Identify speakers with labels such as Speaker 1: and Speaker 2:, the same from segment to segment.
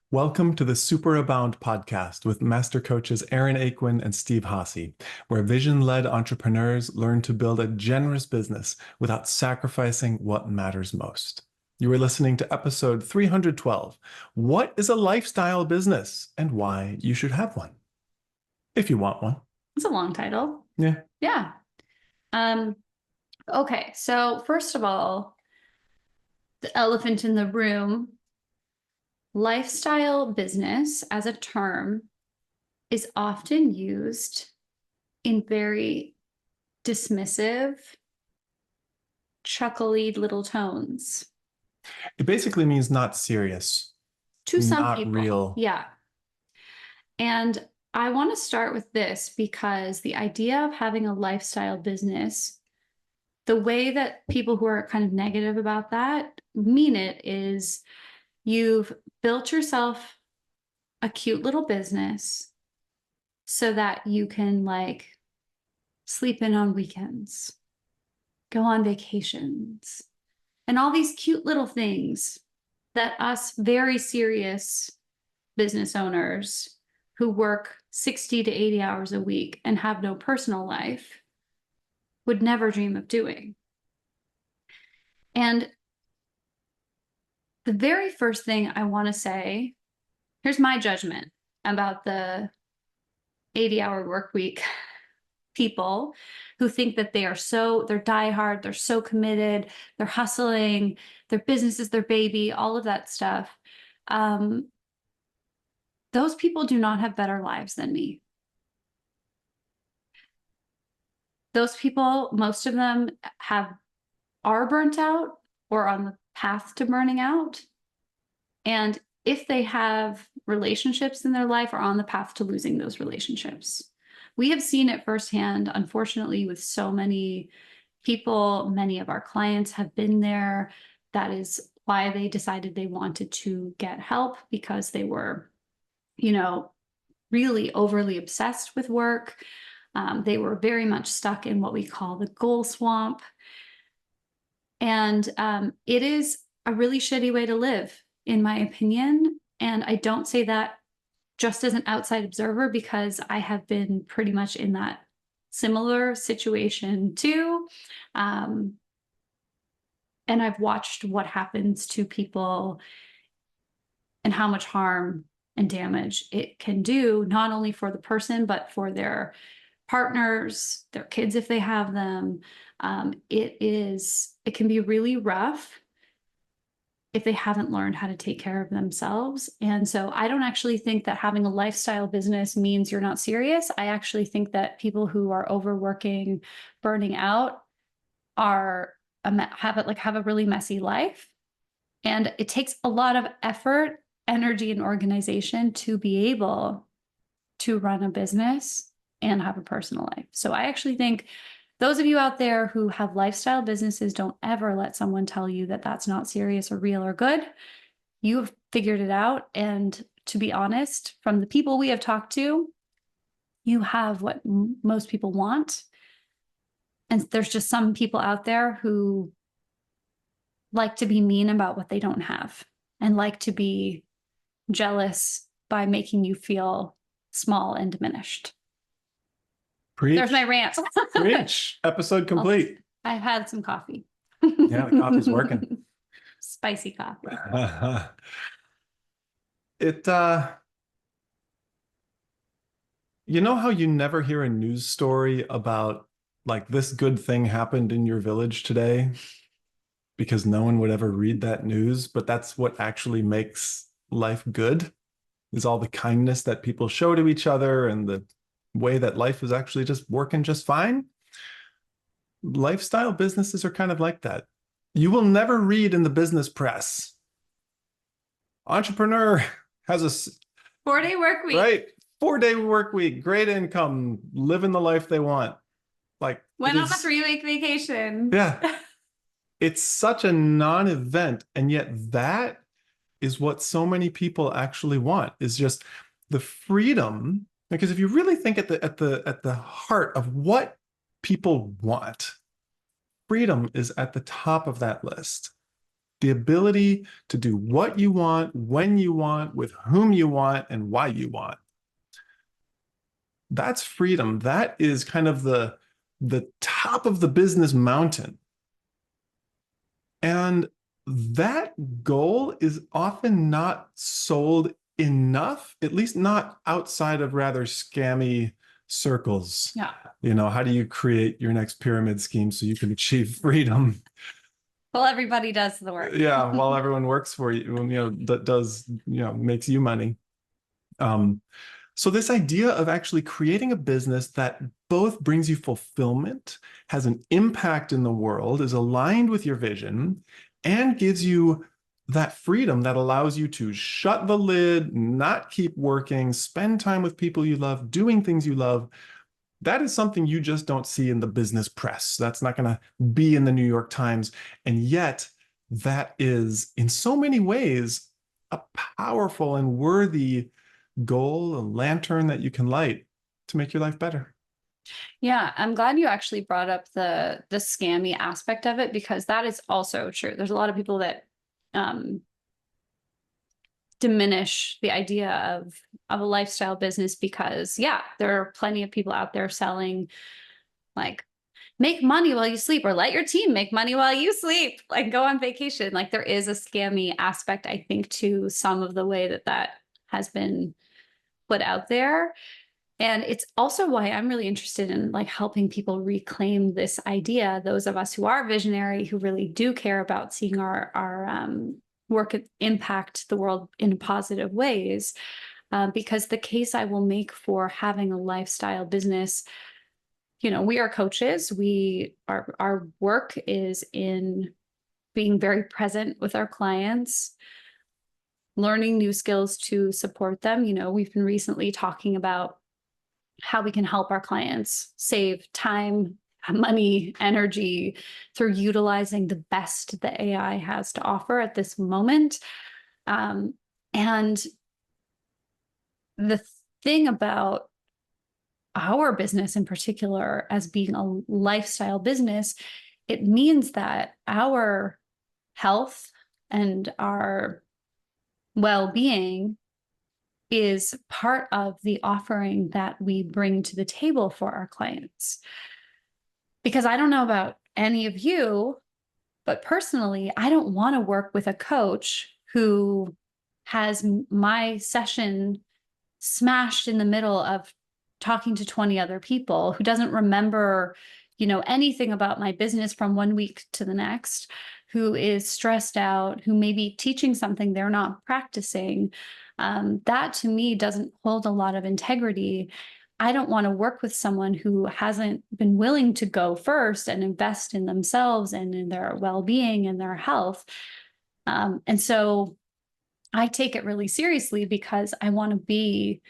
Speaker 1: Welcome to the Superabound podcast with master coaches Aaron Aquin and Steve Hasse, where vision-led entrepreneurs learn to build a generous business without sacrificing what matters most. You are listening to episode 312, What is a Lifestyle Business and Why You Should Have One? If you want one.
Speaker 2: It's a long title.
Speaker 1: Yeah.
Speaker 2: Yeah. Okay, so first of all, the elephant in the room, lifestyle business as a term is often used in very dismissive, chuckly little tones.
Speaker 1: It basically means not serious,
Speaker 2: To some
Speaker 1: not
Speaker 2: people.
Speaker 1: real.
Speaker 2: Yeah. And I want to start with this because the idea of having a lifestyle business, the way that people who are kind of negative about that mean it is you've built yourself a cute little business so that you can like sleep in on weekends, go on vacations, and all these cute little things that us very serious business owners who work 60 to 80 hours a week and have no personal life would never dream of doing. And the very first thing I want to say, here's my judgment about the 80-hour work week people who think that they're diehard, they're so committed, they're hustling, their business is their baby, all of that stuff. Those people do not have better lives than me. Those people, most of them are burnt out or on the path to burning out. And if they have relationships in their life, are on the path to losing those relationships. We have seen it firsthand, unfortunately, with so many people. Many of our clients have been there. That is why they decided they wanted to get help, because they were, really overly obsessed with work. They were very much stuck in what we call the goal swamp. And it is a really shitty way to live, in my opinion. And I don't say that just as an outside observer, because I have been pretty much in that similar situation too. And I've watched what happens to people and how much harm and damage it can do, not only for the person, but for their partners, their kids, if they have them. It can be really rough if they haven't learned how to take care of themselves. And so I don't actually think that having a lifestyle business means you're not serious. I actually think that people who are overworking, burning out, have a really messy life. And it takes a lot of effort, energy, and organization to be able to run a business and have a personal life. So I actually think those of you out there who have lifestyle businesses, don't ever let someone tell you that that's not serious or real or good. You've figured it out. And to be honest, from the people we have talked to, you have what most people want. And there's just some people out there who like to be mean about what they don't have and like to be jealous by making you feel small and diminished.
Speaker 1: Preach.
Speaker 2: There's my rant.
Speaker 1: Preach. Episode complete.
Speaker 2: I've had some coffee.
Speaker 1: Yeah, the coffee's working.
Speaker 2: Spicy coffee.
Speaker 1: You know how you never hear a news story about like this good thing happened in your village today because no one would ever read that news, but that's what actually makes life good, is all the kindness that people show to each other and the way that life is actually just working just fine. Lifestyle businesses are kind of like that. You will never read in the business press, entrepreneur has a
Speaker 2: 4-day work week.
Speaker 1: Right. 4-day work week, great income, living the life they want. Like,
Speaker 2: went on a 3-week vacation.
Speaker 1: Yeah. It's such a non-event. And yet that is what so many people actually want, is just the freedom. Because if you really think at the heart of what people want, freedom is at the top of that list. The ability to do what you want, when you want, with whom you want, and why you want. That's freedom. That is kind of the top of the business mountain. And that goal is often not sold enough, at least not outside of rather scammy circles.
Speaker 2: Yeah.
Speaker 1: How do you create your next pyramid scheme so you can achieve freedom?
Speaker 2: Well, everybody does the work.
Speaker 1: Yeah, while everyone works for you, that does, makes you money. Um, so this idea of actually creating a business that both brings you fulfillment, has an impact in the world, is aligned with your vision, and gives you that freedom that allows you to shut the lid, not keep working, spend time with people you love, doing things you love. That is something you just don't see in the business press. That's not going to be in the New York Times. And yet, that is, in so many ways, a powerful and worthy goal, a lantern that you can light to make your life better.
Speaker 2: Yeah, I'm glad you actually brought up the scammy aspect of it, because that is also true. There's a lot of people that diminish the idea of a lifestyle business because, yeah, there are plenty of people out there selling like make money while you sleep, or let your team make money while you sleep, like go on vacation. Like there is a scammy aspect, I think, to some of the way that has been put out there. And it's also why I'm really interested in like helping people reclaim this idea. Those of us who are visionary, who really do care about seeing our work impact the world in positive ways. Because the case I will make for having a lifestyle business, we are coaches. Our work is in being very present with our clients, learning new skills to support them. We've been recently talking about how we can help our clients save time, money, energy through utilizing the best that AI has to offer at this moment. And the thing about our business in particular, as being a lifestyle business, it means that our health and our well-being is part of the offering that we bring to the table for our clients. Because I don't know about any of you, but personally, I don't want to work with a coach who has my session smashed in the middle of talking to 20 other people, who doesn't remember, anything about my business from one week to the next, who is stressed out, who may be teaching something they're not practicing. That to me doesn't hold a lot of integrity. I don't want to work with someone who hasn't been willing to go first and invest in themselves and in their well-being and their health. And so I take it really seriously, because I want to be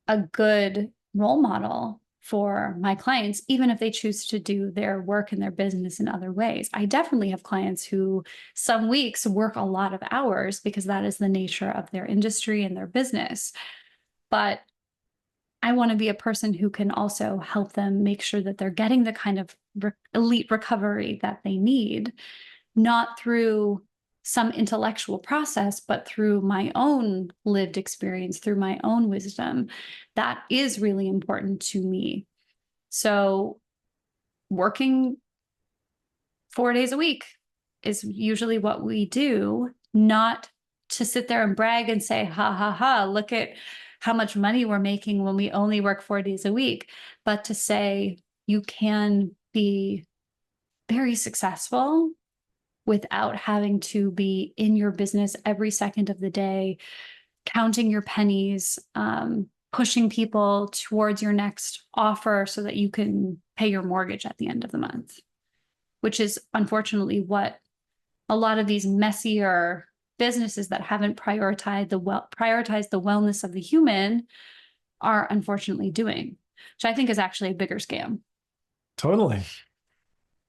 Speaker 2: a good role model for my clients, even if they choose to do their work and their business in other ways. I definitely have clients who some weeks work a lot of hours because that is the nature of their industry and their business. But I want to be a person who can also help them make sure that they're getting the kind of elite recovery that they need, not through some intellectual process, but through my own lived experience, through my own wisdom. That is really important to me. So working 4 days a week is usually what we do, not to sit there and brag and say, ha, ha, ha, look at how much money we're making when we only work 4 days a week, but to say you can be very successful without having to be in your business every second of the day, counting your pennies, pushing people towards your next offer so that you can pay your mortgage at the end of the month, which is unfortunately what a lot of these messier businesses that haven't prioritized the wellness of the human are unfortunately doing, which I think is actually a bigger scam.
Speaker 1: Totally.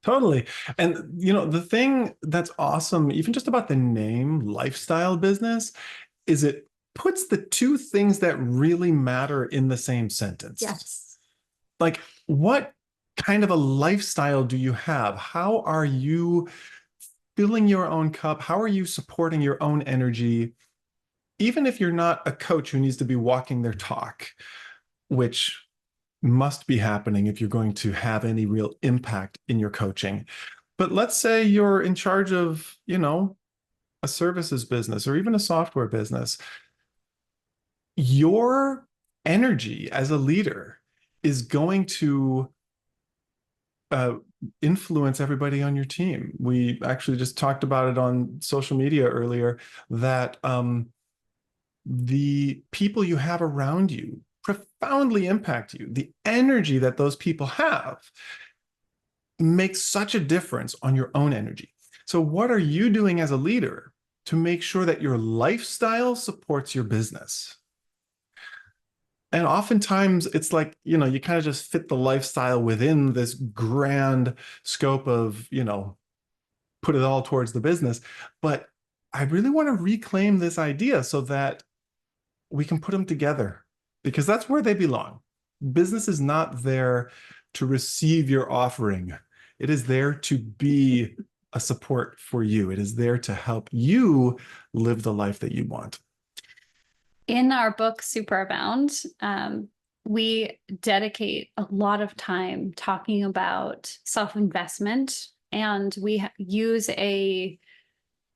Speaker 1: Totally. And, the thing that's awesome, even just about the name lifestyle business, is it puts the two things that really matter in the same sentence.
Speaker 2: Yes.
Speaker 1: Like, what kind of a lifestyle do you have? How are you filling your own cup? How are you supporting your own energy? Even if you're not a coach who needs to be walking their talk, which must be happening if you're going to have any real impact in your coaching. But let's say you're in charge of, a services business or even a software business. Your energy as a leader is going to uh, influence everybody on your team. We actually just talked about it on social media earlier that the people you have around you profoundly impact you. The energy that those people have makes such a difference on your own energy. So, what are you doing as a leader to make sure that your lifestyle supports your business? And oftentimes it's like, you kind of just fit the lifestyle within this grand scope of, put it all towards the business. But I really want to reclaim this idea so that we can put them together because that's where they belong. Business is not there to receive your offering. It is there to be a support for you. It is there to help you live the life that you want.
Speaker 2: In our book, Superabound, we dedicate a lot of time talking about self-investment, and we use a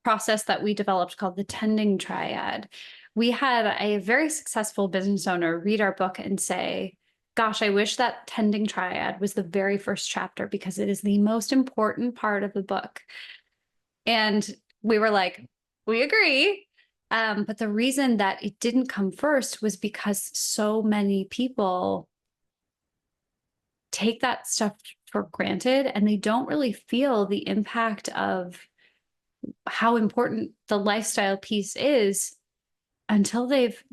Speaker 2: process that we developed called the tending triad. We had a very successful business owner read our book and say, gosh, I wish that tending triad was the very first chapter because it is the most important part of the book. And we were like, we agree. But the reason that it didn't come first was because so many people take that stuff for granted and they don't really feel the impact of how important the lifestyle piece is until they've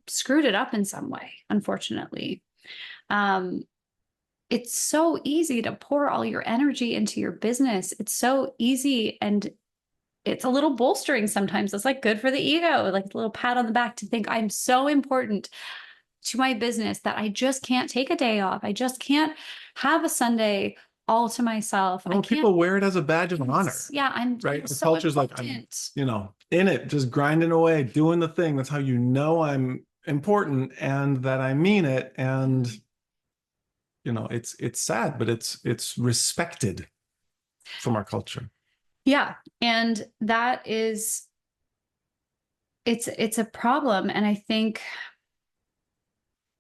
Speaker 2: screwed it up in some way, unfortunately. It's so easy to pour all your energy into your business. It's so easy, and it's a little bolstering sometimes. It's like good for the ego, like a little pat on the back to think I'm so important to my business that I just can't take a day off. I just can't have a Sunday all to myself.
Speaker 1: Well, people wear it as a badge of honor.
Speaker 2: Yeah, I'm
Speaker 1: right. The
Speaker 2: so
Speaker 1: culture's
Speaker 2: important.
Speaker 1: like, I'm, in it, just grinding away, doing the thing. That's how you know I'm important and that I mean it. And it's sad, but it's respected from our culture.
Speaker 2: Yeah, and that is it's a problem. And I think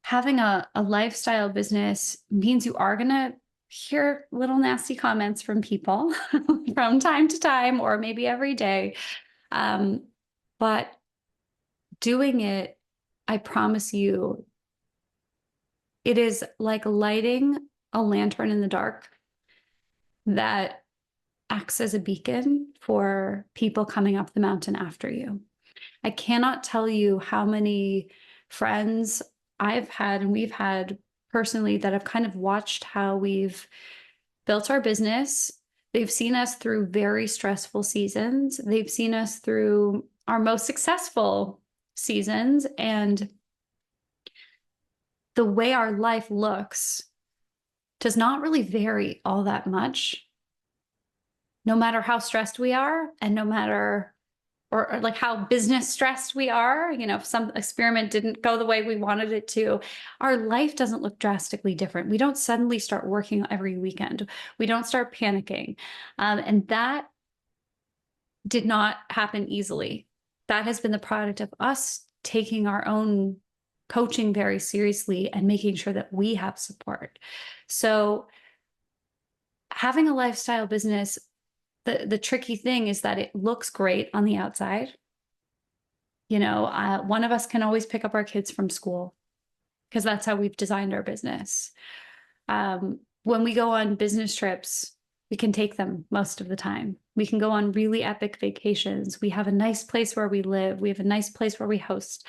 Speaker 2: having a lifestyle business means you are gonna hear little nasty comments from people from time to time, or maybe every day. But doing it, I promise you, it is like lighting a lantern in the dark that acts as a beacon for people coming up the mountain after you. I cannot tell you how many friends I've had and we've had personally that have kind of watched how we've built our business. They've seen us through very stressful seasons. They've seen us through our most successful seasons. And the way our life looks does not really vary all that much, no matter how stressed we are and no matter or like how business stressed we are. If some experiment didn't go the way we wanted it to, our life doesn't look drastically different. We don't suddenly start working every weekend. We don't start panicking. And that did not happen easily. That has been the product of us taking our own coaching very seriously and making sure that we have support. So having a lifestyle business, the tricky thing is that it looks great on the outside. One of us can always pick up our kids from school because that's how we've designed our business. When we go on business trips, we can take them most of the time. We can go on really epic vacations. We have a nice place where we live. We have a nice place where we host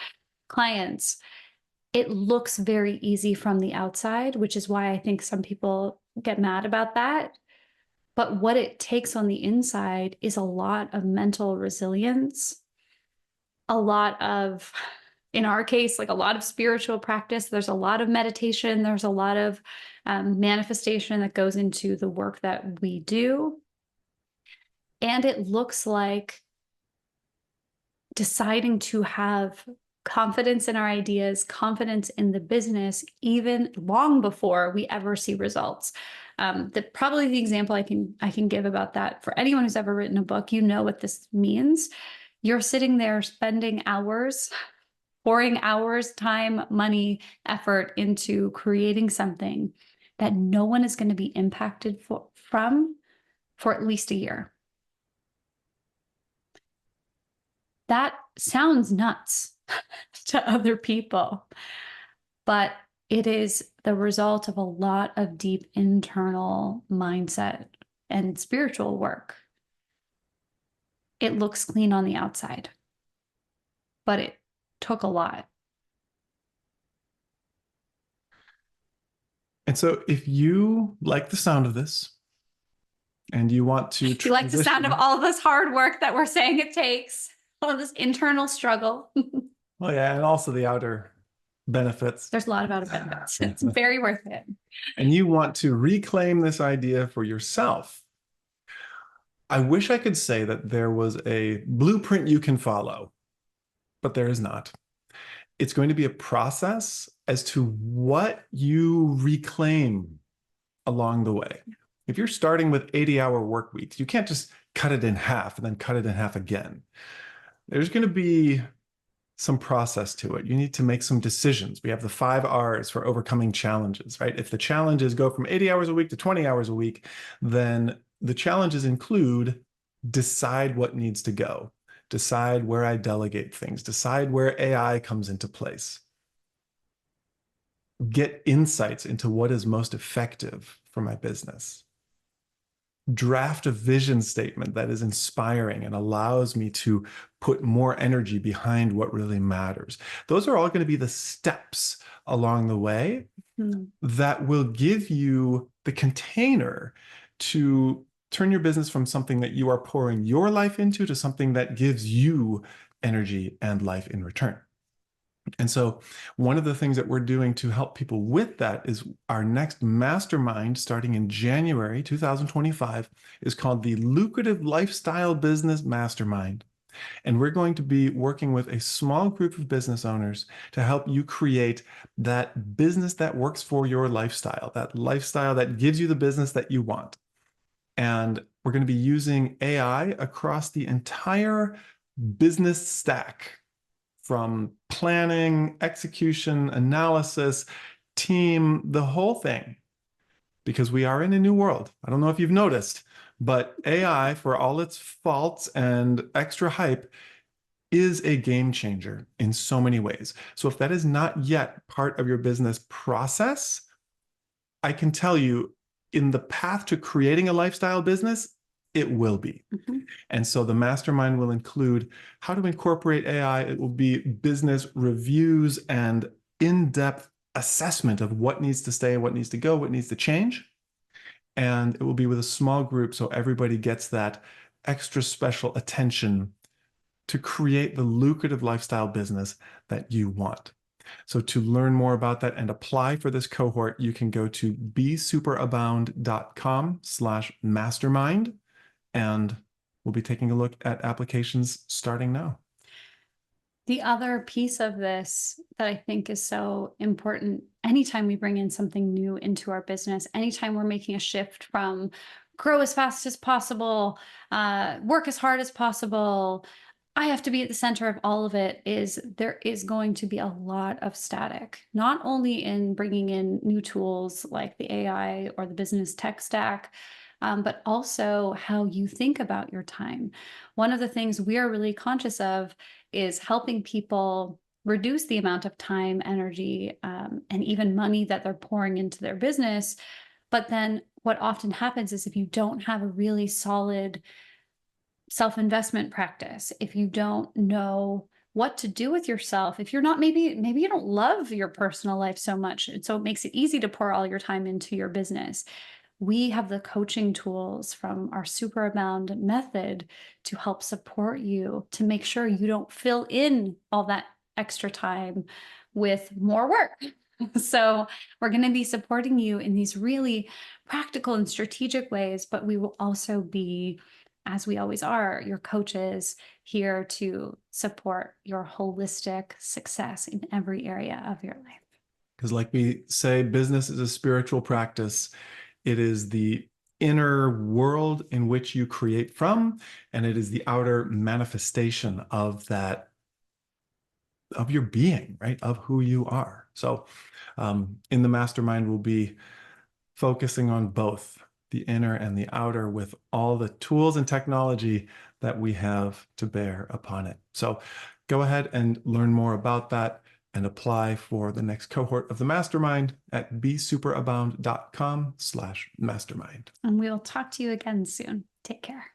Speaker 2: clients. It looks very easy from the outside, which is why I think some people get mad about that. But what it takes on the inside is a lot of mental resilience, a lot of, in our case, like a lot of spiritual practice. There's a lot of meditation. There's a lot of manifestation that goes into the work that we do. And it looks like deciding to have confidence in our ideas, confidence in the business, even long before we ever see results. Probably the example I can give about that for anyone who's ever written a book, you know what this means. You're sitting there spending hours, pouring hours, time, money, effort into creating something that no one is going to be impacted from for at least a year. That sounds nuts to other people, but it is the result of a lot of deep internal mindset and spiritual work. It looks clean on the outside, but it took a lot.
Speaker 1: And so if you like the sound of this and you want to
Speaker 2: You like the sound of all this hard work that we're saying it takes, all of this internal struggle.
Speaker 1: Well, yeah, and also the outer benefits.
Speaker 2: There's a lot of outer benefits. It's very worth it.
Speaker 1: And you want to reclaim this idea for yourself. I wish I could say that there was a blueprint you can follow, but there is not. It's going to be a process as to what you reclaim along the way. If you're starting with 80-hour work weeks, you can't just cut it in half and then cut it in half again. There's going to be some process to it. You need to make some decisions. We have the 5 R's for overcoming challenges, right? If the challenges go from 80 hours a week to 20 hours a week, then the challenges include decide what needs to go, decide where I delegate things, decide where AI comes into place, get insights into what is most effective for my business, draft a vision statement that is inspiring and allows me to put more energy behind what really matters. Those are all going to be the steps along the way that will give you the container to turn your business from something that you are pouring your life into to something that gives you energy and life in return. And so one of the things that we're doing to help people with that is our next mastermind starting in January 2025 is called the Lucrative Lifestyle Business Mastermind. And we're going to be working with a small group of business owners to help you create that business that works for your lifestyle that gives you the business that you want. And we're going to be using AI across the entire business stack, from planning, execution, analysis, team, the whole thing, because we are in a new world. I don't know if you've noticed, but AI, for all its faults and extra hype, is a game changer in so many ways. So if that is not yet part of your business process, I can tell you, in the path to creating a lifestyle business, it will be. And so the mastermind will include how to incorporate AI. It will be business reviews and in-depth assessment of what needs to stay, what needs to go, what needs to change. And it will be with a small group so everybody gets that extra special attention to create the lucrative lifestyle business that you want. So to learn more about that and apply for this cohort, you can go to besuperabound.com/mastermind, and we'll be taking a look at applications starting now.
Speaker 2: The other piece of this that I think is so important, anytime we bring in something new into our business, anytime we're making a shift from grow as fast as possible, work as hard as possible, I have to be at the center of all of it, is there is going to be a lot of static, not only in bringing in new tools like the AI or the business tech stack, but also how you think about your time. One of the things we are really conscious of is helping people reduce the amount of time, energy, and even money that they're pouring into their business. But then what often happens is if you don't have a really solid self-investment practice, if you don't know what to do with yourself, if you're not, maybe you don't love your personal life so much, and so it makes it easy to pour all your time into your business. We have the coaching tools from our Superabound method to help support you to make sure you don't fill in all that extra time with more work. So we're going to be supporting you in these really practical and strategic ways, but we will also be as we always are, your coaches here to support your holistic success in every area of your life.
Speaker 1: Because, like we say, business is a spiritual practice. It is the inner world in which you create from, and it is the outer manifestation of that, of your being, right? Of who you are. So, in the mastermind, we'll be focusing on both the inner and the outer with all the tools and technology that we have to bear upon it. So go ahead and learn more about that and apply for the next cohort of the mastermind at besuperabound.com/mastermind.
Speaker 2: And we'll talk to you again soon. Take care.